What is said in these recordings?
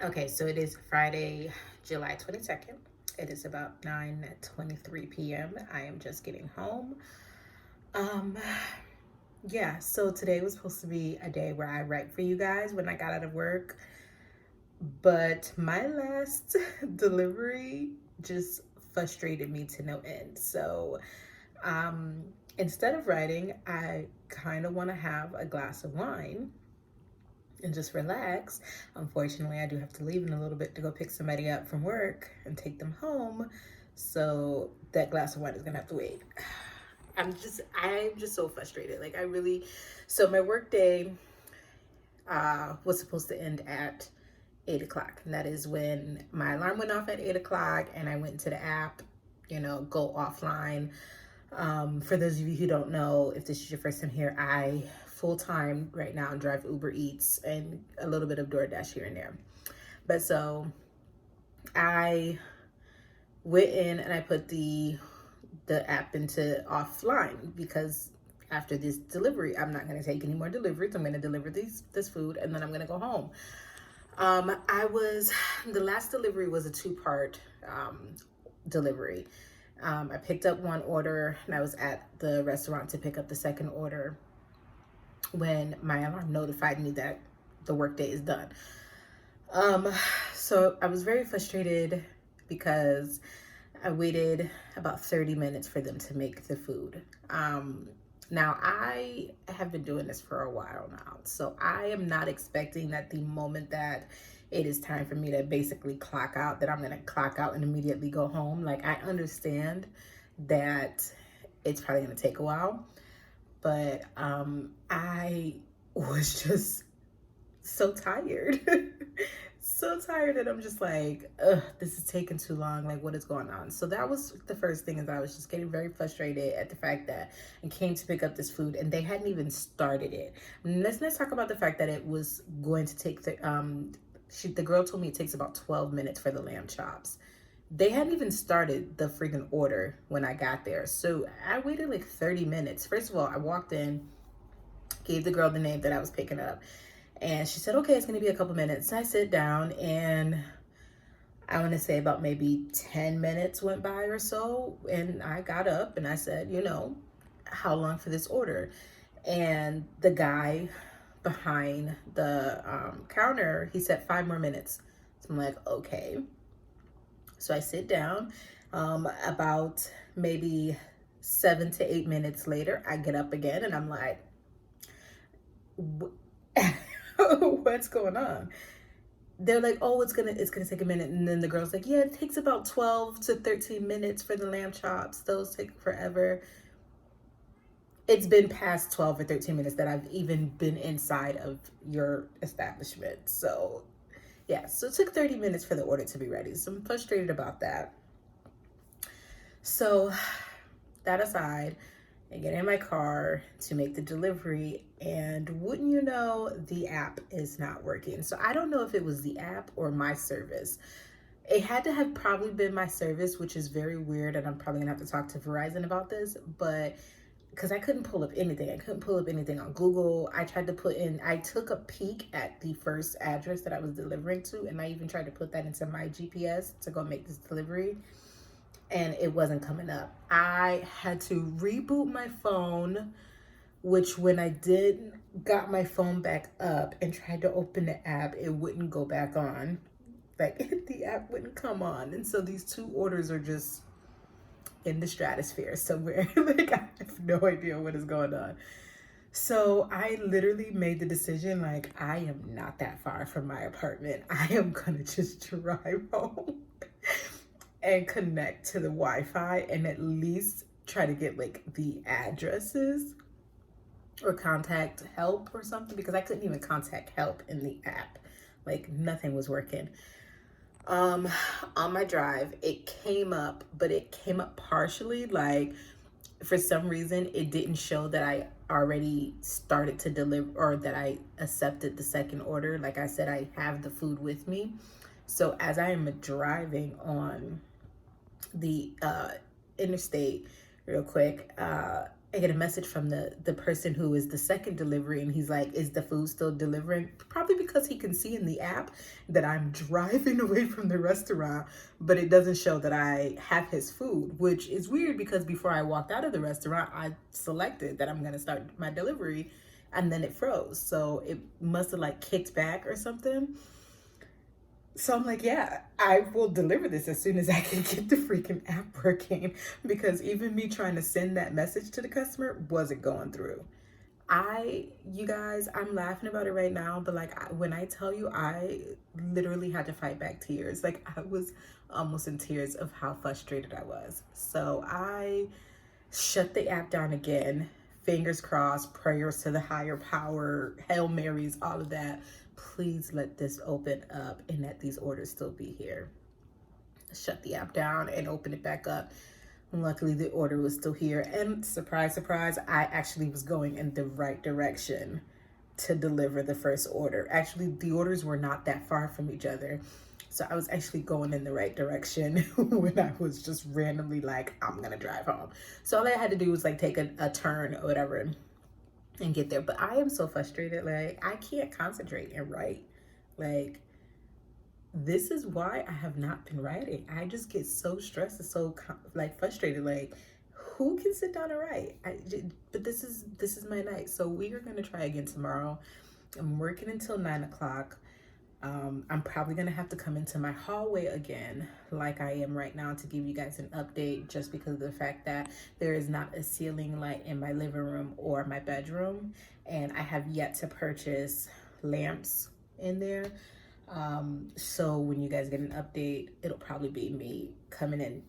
Okay, so it is Friday, July 22nd. It is about 9:23 p.m. I am just getting home. Um, yeah, so today was supposed to be a day where I write for you guys when I got out of work, but my last delivery just frustrated me to no end. So, um, instead of writing, I kind of want to have a glass of wine and just relax. Unfortunately, I do have to leave in a little bit to go pick somebody up from work and take them home. So that glass of wine is gonna have to wait. I'm just so frustrated. Like I really, so my work day was supposed to end at 8 o'clock. And that is when my alarm went off at 8 o'clock and I went into the app, go offline. For those of you who don't know, if this is your first time here, I full time right now drive Uber Eats and a little bit of DoorDash here and there. But so I went in and I put the app into offline because after this delivery, I'm not going to take any more deliveries. I'm going to deliver this food and then I'm going to go home. The last delivery was a two-part delivery. I picked up one order and I was at the restaurant to pick up the second order when my alarm notified me that the workday is done. Um, so I was very frustrated because I waited about 30 minutes for them to make the food. Now, I have been doing this for a while now, so I am not expecting that the moment that it is time for me to basically clock out, that I'm going to clock out and immediately go home. Like, I understand that it's probably going to take a while, but I was just so tired. So tired that I'm just like, ugh, this is taking too long. Like, what is going on? So that was the first thing, is I was just getting very frustrated at the fact that I came to pick up this food and they hadn't even started it. Let's talk about the fact that it was going to take the girl told me it takes about 12 minutes for the lamb chops. They hadn't even started the freaking order when I got there. So I waited like 30 minutes. First of all, I walked in, gave the girl the name that I was picking up. And she said, okay, it's going to be a couple minutes. I sit down and I want to say about maybe 10 minutes went by or so. And I got up and I said, how long for this order? And the guy behind the counter, he said 5 more minutes. So I'm like, okay. So I sit down. About maybe 7 to 8 minutes later, I get up again and I'm like, what's going on? They're like, oh, it's gonna take a minute. And then the girl's like, yeah, it takes about 12 to 13 minutes for the lamb chops. Those take forever. It's been past 12 or 13 minutes that I've even been inside of your establishment. So yeah, so it took 30 minutes for the order to be ready. So I'm frustrated about that. So that aside, I get in my car to make the delivery, and wouldn't you know, the app is not working. So I don't know if it was the app or my service. It had to have probably been my service, which is very weird, and I'm probably gonna have to talk to Verizon about this, but because I couldn't pull up anything. I couldn't pull up anything on Google. I took a peek at the first address that I was delivering to, and I even tried to put that into my GPS to go make this delivery, and it wasn't coming up. I had to reboot my phone, which when I did got my phone back up and tried to open the app, it wouldn't go back on. Like the app wouldn't come on. And so these two orders are just in the stratosphere somewhere. Like I have no idea what is going on. So I literally made the decision, like, I am not that far from my apartment. I am gonna just drive home and connect to the Wi-Fi and at least try to get like the addresses or contact help or something, because I couldn't even contact help in the app. Like nothing was working. On my drive, it came up, but it came up partially. Like for some reason, it didn't show that I already started to deliver or that I accepted the second order. Like I said, I have the food with me. So as I am driving on the interstate real quick, I get a message from the person who is the second delivery, and he's like, is the food still delivering? Probably because he can see in the app that I'm driving away from the restaurant, but it doesn't show that I have his food, which is weird because before I walked out of the restaurant, I selected that I'm going to start my delivery, and then it froze. So it must have like kicked back or something. So I'm like, yeah, I will deliver this as soon as I can get the freaking app working, because even me trying to send that message to the customer wasn't going through. You guys, I'm laughing about it right now, but like when I tell you, I literally had to fight back tears. Like I was almost in tears of how frustrated I was. So I shut the app down again. Fingers crossed, prayers to the higher power, Hail Marys, all of that. Please let this open up and let these orders still be here. Shut the app down and open it back up. Luckily, the order was still here. And surprise, surprise, I actually was going in the right direction to deliver the first order. Actually, the orders were not that far from each other. So I was actually going in the right direction when I was just randomly like, I'm gonna drive home. So all I had to do was like take a turn or whatever and get there. But I am so frustrated. Like I can't concentrate and write. Like this is why I have not been writing. I just get so stressed and so like frustrated. Like who can sit down and write? But this is my night. So we are gonna try again tomorrow. I'm working until 9 o'clock. I'm probably gonna have to come into my hallway again like I am right now to give you guys an update, just because of the fact that there is not a ceiling light in my living room or my bedroom, and I have yet to purchase lamps in there. So when you guys get an update, it'll probably be me coming in,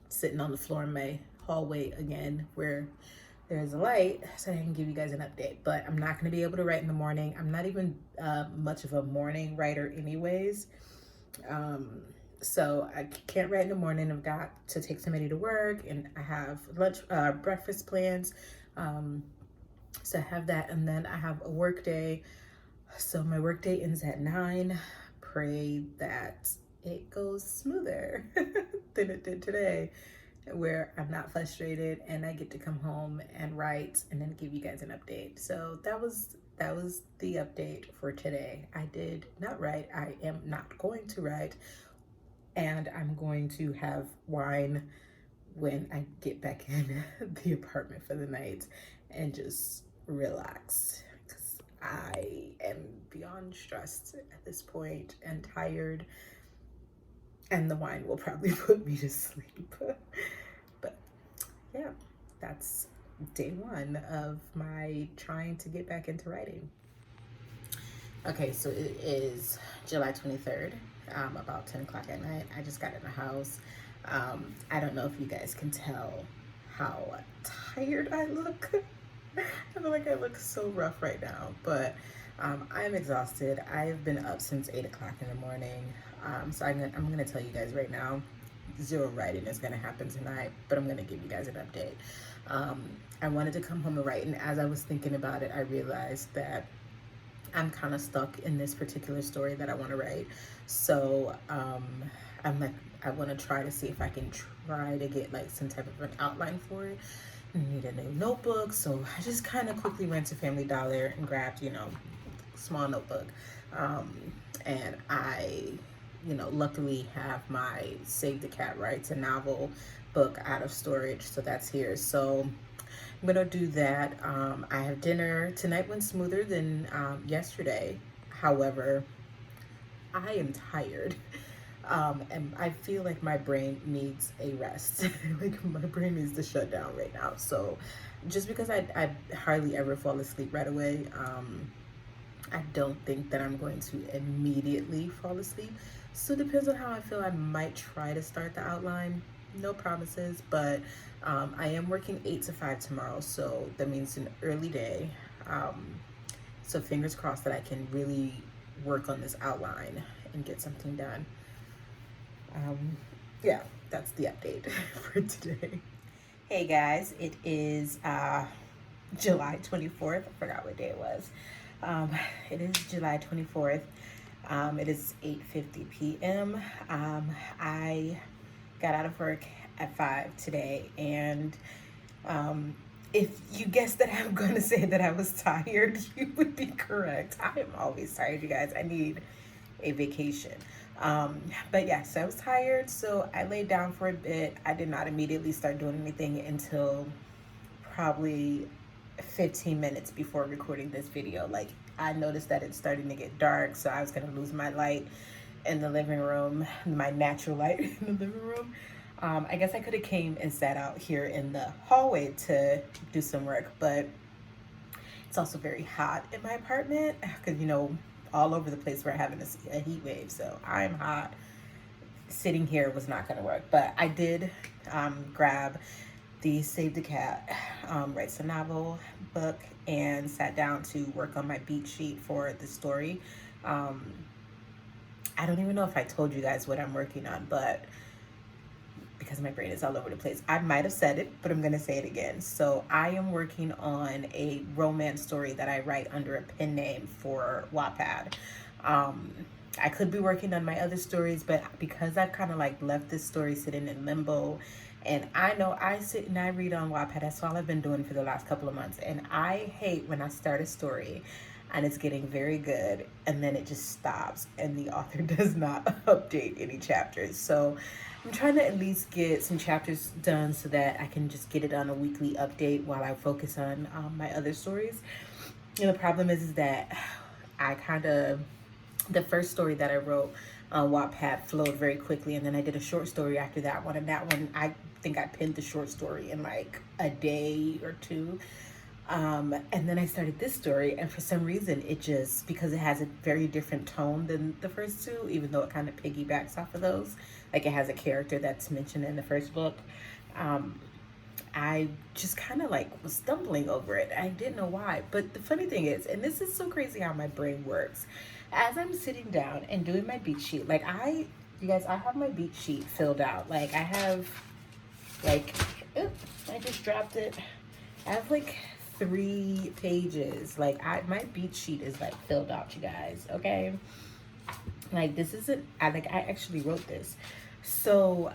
sitting on the floor in my hallway again where there's a light, so I can give you guys an update. But I'm not going to be able to write in the morning. I'm not even much of a morning writer anyways. So I can't write in the morning. I've got to take somebody to work, and I have breakfast plans. So I have that, and then I have a work day. So my work day ends at 9. Pray that it goes smoother than it did today, where I'm not frustrated and I get to come home and write and then give you guys an update. So that was the update for today. I did not write. I am not going to write, and I'm going to have wine when I get back in the apartment for the night and just relax, because I am beyond stressed at this point and tired, and the wine will probably put me to sleep. But yeah, that's day 1 of my trying to get back into writing. Okay, so it is July 23rd, about 10 o'clock at night. I just got in the house. I don't know if you guys can tell how tired I look. I feel like I look so rough right now, but I am exhausted. I've been up since 8 o'clock in the morning. So I'm gonna tell you guys right now, 0 writing is gonna happen tonight, but I'm gonna give you guys an update. I wanted to come home and write, and as I was thinking about it, I realized that I'm kind of stuck in this particular story that I want to write. So I'm like, I want to try to see if I can try to get like some type of an outline for it. I need a new notebook, so I just kind of quickly went to Family Dollar and grabbed, small notebook. And I, luckily have my Save the Cat Writes a Novel book out of storage, so that's here. So I'm gonna do that. I have dinner. Tonight went smoother than yesterday. However, I am tired. And I feel like my brain needs a rest. Like my brain needs to shut down right now. So just because I hardly ever fall asleep right away, I don't think that I'm going to immediately fall asleep. So it depends on how I feel. I might try to start the outline. No promises, but I am working 8 to 5 tomorrow, so that means an early day. So fingers crossed that I can really work on this outline and get something done. Yeah, that's the update for today. Hey guys, it is July 24th. I forgot what day it was. It is July 24th. It is 8:50 p.m. I got out of work at 5 today, and if you guessed that I'm going to say that I was tired, you would be correct. I am always tired, you guys. I need a vacation. But yes, I was tired, so I laid down for a bit. I did not immediately start doing anything until probably 15 minutes before recording this video. Like, I noticed that it's starting to get dark, so I was going to lose my light in the living room, my natural light in the living room. I guess I could have came and sat out here in the hallway to do some work, but it's also very hot in my apartment because, you know, all over the place we're having a heat wave, so I'm hot. Sitting here was not going to work, but I did grab the Save the Cat Writes a Novel book and sat down to work on my beat sheet for the story. I don't even know if I told you guys what I'm working on, but because my brain is all over the place, I might have said it, but I'm going to say it again. So I am working on a romance story that I write under a pen name for Wattpad. I could be working on my other stories, but because I've kind of like left this story sitting in limbo, and I know I sit and I read on Wattpad, that's all I've been doing for the last couple of months, and I hate when I start a story and it's getting very good and then it just stops and the author does not update any chapters. So I'm trying to at least get some chapters done so that I can just get it on a weekly update while I focus on my other stories. And the problem is that I kind of, the first story that I wrote on Wattpad flowed very quickly, and then I did a short story after that one, and that one, I think I pinned the short story in like a day or two. And then I started this story, and for some reason it just, because it has a very different tone than the first two, even though it kind of piggybacks off of those, like it has a character that's mentioned in the first book, I just kind of like was stumbling over it. I didn't know why. But the funny thing is, and this is so crazy how my brain works, as I'm sitting down and doing my beat sheet, like you guys, I have my beat sheet filled out. Like I have like, oops, I just dropped it. I have like 3 pages. Like my beat sheet is like filled out, you guys, okay? Like this isn't, I actually wrote this. So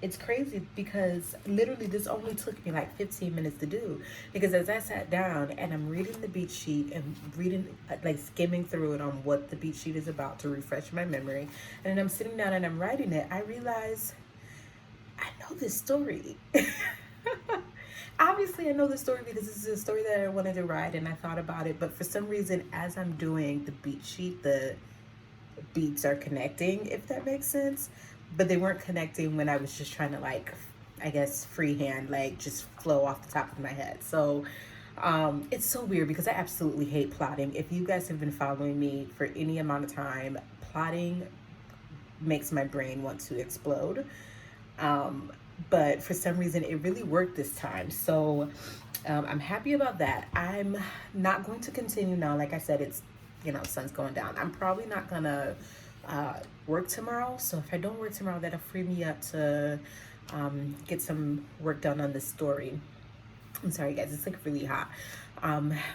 it's crazy because literally this only took me like 15 minutes to do, because as I sat down and I'm reading the beat sheet and reading, like skimming through it on what the beat sheet is about to refresh my memory, and then I'm sitting down and I'm writing it, I realize I know this story. Obviously I know the story because this is a story that I wanted to write and I thought about it, but for some reason as I'm doing the beat sheet, the beats are connecting, if that makes sense. But they weren't connecting when I was just trying to, like, I guess freehand, like just flow off the top of my head. So it's so weird because I absolutely hate plotting. If you guys have been following me for any amount of time, plotting makes my brain want to explode. But for some reason it really worked this time. So I'm happy about that. I'm not going to continue now. Like I said, it's, you know, sun's going down. I'm probably not gonna work tomorrow. So if I don't work tomorrow, that'll free me up to get some work done on this story. I'm sorry guys, it's like really hot.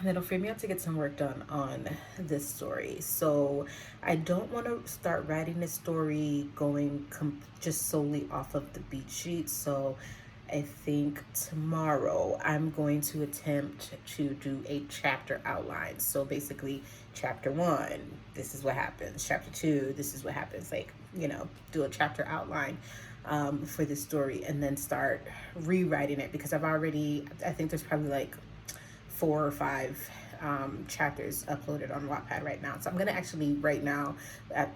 That'll free me up to get some work done on this story. So I don't want to start writing this story going just solely off of the beat sheet. So I think tomorrow I'm going to attempt to do a chapter outline. So basically chapter 1, this is what happens. Chapter 2, this is what happens. Like, you know, do a chapter outline for this story and then start rewriting it, because I think there's probably like 4 or 5 chapters uploaded on Wattpad right now. So I'm gonna actually right now,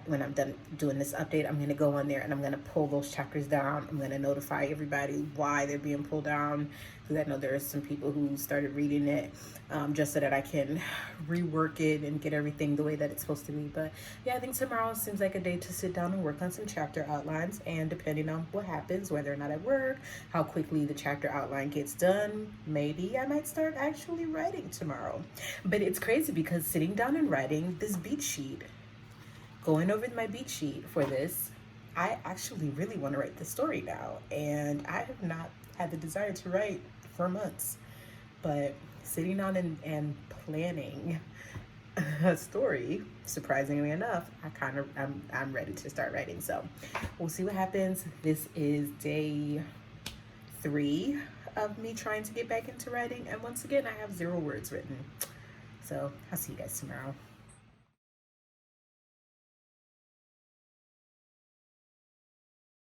when I'm done doing this update, I'm gonna go on there and I'm gonna pull those chapters down. I'm gonna notify everybody why they're being pulled down, because I know there are some people who started reading it just so that I can rework it and get everything the way that it's supposed to be. But yeah, I think tomorrow seems like a day to sit down and work on some chapter outlines, and depending on what happens, whether or not I work, how quickly the chapter outline gets done, maybe I might start actually writing tomorrow. But it's crazy because sitting down and writing this beat sheet, going over my beat sheet for this, I actually really want to write this story now, and I have not had the desire to write for months. But sitting down and planning a story, surprisingly enough, I'm ready to start writing. So we'll see what happens. This is day 3 of me trying to get back into writing. And once again, I have 0 words written. So I'll see you guys tomorrow.